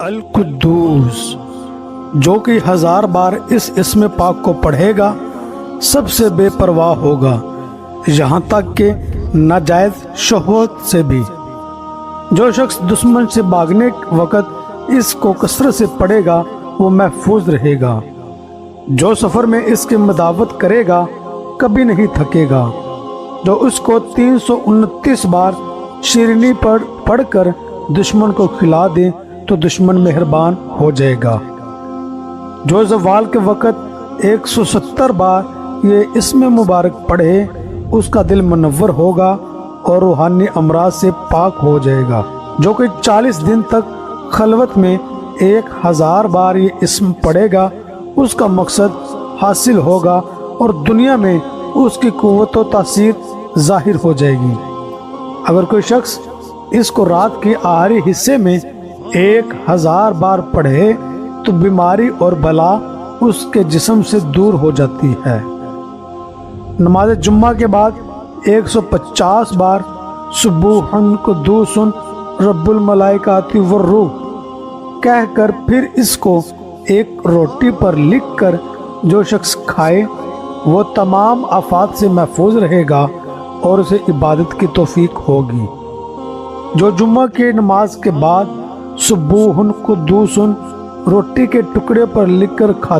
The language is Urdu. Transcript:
القدوس، جو کہ 1000 بار اس اسم پاک کو پڑھے گا سب سے بے پرواہ ہوگا، یہاں تک کہ ناجائز شہوت سے بھی۔ جو شخص دشمن سے بھاگنے وقت اس کو کثرت سے پڑھے گا وہ محفوظ رہے گا۔ جو سفر میں اس کی مداوت کرے گا کبھی نہیں تھکے گا۔ جو اس کو 329 بار شیرینی پڑھ کر دشمن کو کھلا دے تو دشمن مہربان ہو جائے گا۔ جو زوال کے وقت 170 بار یہ اسم مبارک پڑھے اس کا دل منور ہوگا اور روحانی امراض سے پاک ہو جائے گا۔ جو کہ 40 دن تک خلوت میں 1000 بار یہ اسم پڑھے گا اس کا مقصد حاصل ہوگا اور دنیا میں اس کی قوت و تاثیر ظاہر ہو جائے گی۔ اگر کوئی شخص اس کو رات کے آخری حصے میں 1000 بار پڑھے تو بیماری اور بلا اس کے جسم سے دور ہو جاتی ہے۔ نماز جمعہ کے بعد 150 بار سبوحن قدوس رب الملائکات والروح کہہ کر پھر اس کو ایک روٹی پر لکھ کر جو شخص کھائے وہ تمام آفات سے محفوظ رہے گا اور اسے عبادت کی توفیق ہوگی۔ جو جمعہ کی نماز کے بعد سبوحن قدوس روٹی کے ٹکڑے پر لکھ کر کھاتا